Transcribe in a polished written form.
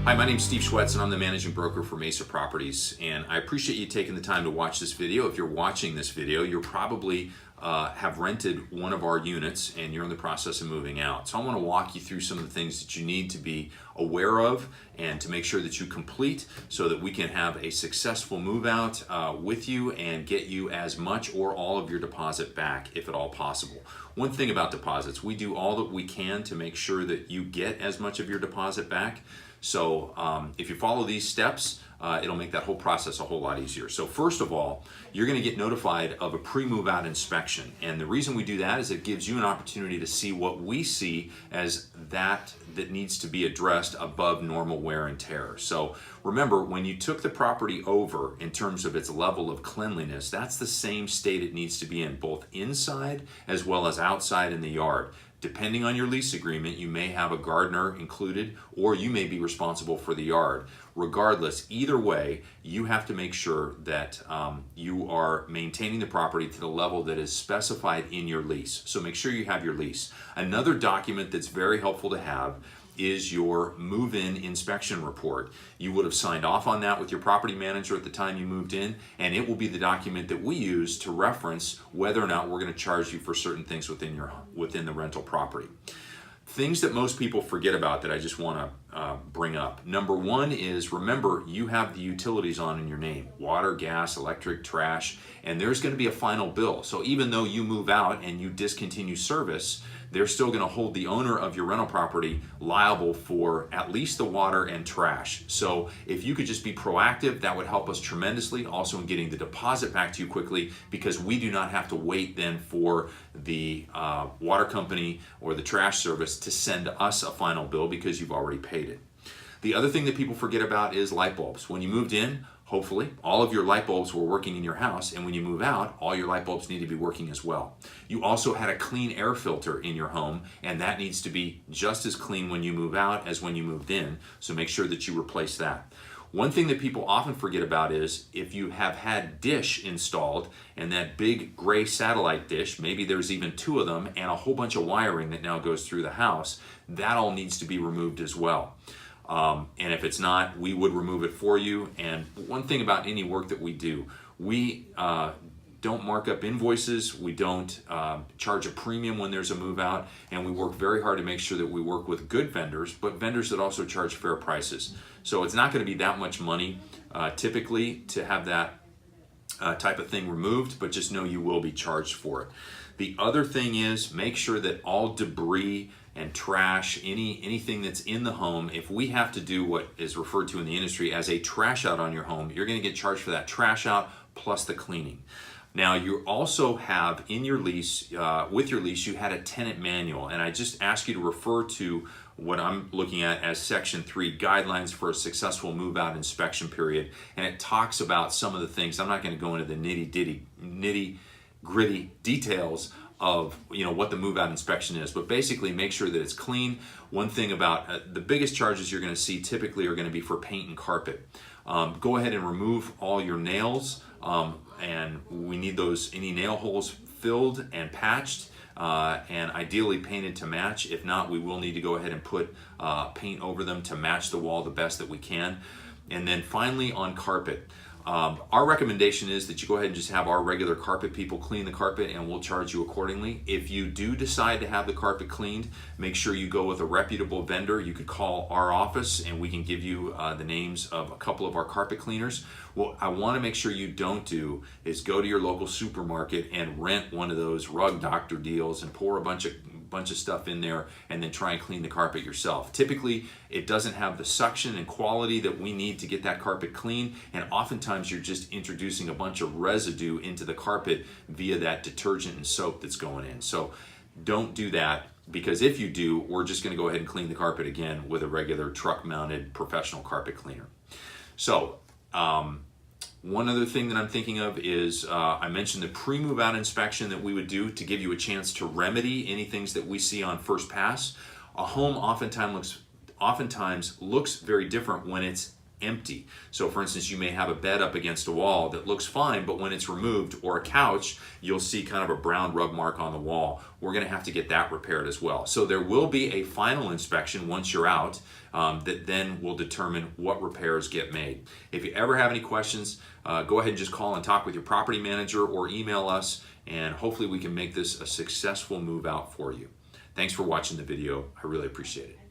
Hi, my name's Steve Shwetz and I'm the managing broker for Mesa Properties, and I appreciate you taking the time to watch this video. If you're watching this video, you're probably have rented one of our units and you're in the process of moving out. So I want to walk you through some of the things that you need to be aware of and to make sure that you complete so that we can have a successful move out with you and get you as much or all of your deposit back if at all possible. One thing about deposits, we do all that we can to make sure that you get as much of your deposit back. So if you follow these steps, it'll make that whole process a whole lot easier. So first of all, you're going to get notified of a pre-move out inspection. And the reason we do that is it gives you an opportunity to see what we see as that needs to be addressed above normal wear and tear. So remember, when you took the property over in terms of its level of cleanliness, that's the same state it needs to be in, both inside as well as outside in the yard. Depending on your lease agreement, you may have a gardener included, or you may be responsible for the yard. Regardless, either way, you have to make sure that you are maintaining the property to the level that is specified in your lease. So make sure you have your lease. Another document that's very helpful to have is your move-in inspection report. You would have signed off on that with your property manager at the time you moved in, and it will be the document that we use to reference whether or not we're going to charge you for certain things within the rental property. Things that most people forget about that I just want to bring up. Number one is, remember, you have the utilities on in your name: water, gas, electric, trash, and there's going to be a final bill. So even though you move out and you discontinue service, they're still going to hold the owner of your rental property liable for at least the water and trash. So if you could just be proactive, that would help us tremendously, also in getting the deposit back to you quickly, because we do not have to wait then for the water company or the trash service to send us a final bill because you've already paid it. The other thing that people forget about is light bulbs. When you moved in, hopefully, all of your light bulbs were working in your house, and when you move out, all your light bulbs need to be working as well. You also had a clean air filter in your home, and that needs to be just as clean when you move out as when you moved in, so make sure that you replace that. One thing that people often forget about is if you have had dish installed, and that big gray satellite dish, maybe there's even two of them, and a whole bunch of wiring that now goes through the house, that all needs to be removed as well. And if it's not, we would remove it for you. And one thing about any work that we do, we don't mark up invoices, we don't charge a premium when there's a move out, and we work very hard to make sure that we work with good vendors, but vendors that also charge fair prices. So it's not going to be that much money typically to have that type of thing removed, but just know you will be charged for it. The other thing is, make sure that all debris and trash, anything that's in the home, if we have to do what is referred to in the industry as a trash out on your home, you're going to get charged for that trash out plus the cleaning. Now, you also have in your lease, with your lease, you had a tenant manual, and I just ask you to refer to what I'm looking at as Section 3, Guidelines for a Successful Move-Out Inspection Period, and it talks about some of the things. I'm not going to go into the nitty-gritty details of what the move-out inspection is, but basically make sure that it's clean. One thing about the biggest charges you're going to see typically are going to be for paint and carpet. Go ahead and remove all your nails, and we need any nail holes filled and patched, and ideally painted to match. If not, we will need to go ahead and put paint over them to match the wall the best that we can. And then finally, on carpet, our recommendation is that you go ahead and just have our regular carpet people clean the carpet, and we'll charge you accordingly. If you do decide to have the carpet cleaned, make sure you go with a reputable vendor. You could call our office and we can give you the names of a couple of our carpet cleaners. What I want to make sure you don't do is go to your local supermarket and rent one of those rug doctor deals and pour a bunch of stuff in there and then try and clean the carpet yourself. Typically, it doesn't have the suction and quality that we need to get that carpet clean, and oftentimes you're just introducing a bunch of residue into the carpet via that detergent and soap that's going in. So don't do that, because if you do, we're just going to go ahead and clean the carpet again with a regular truck-mounted professional carpet cleaner. So one other thing that I'm thinking of is I mentioned the pre-move out inspection that we would do to give you a chance to remedy any things that we see on first pass. A home oftentimes looks very different when it's empty. So for instance, you may have a bed up against a wall that looks fine, but when it's removed, or a couch, you'll see kind of a brown rub mark on the wall. We're going to have to get that repaired as well. So there will be a final inspection once you're out that then will determine what repairs get made. If you ever have any questions, go ahead and just call and talk with your property manager or email us, and hopefully we can make this a successful move out for you. Thanks for watching the video. I really appreciate it.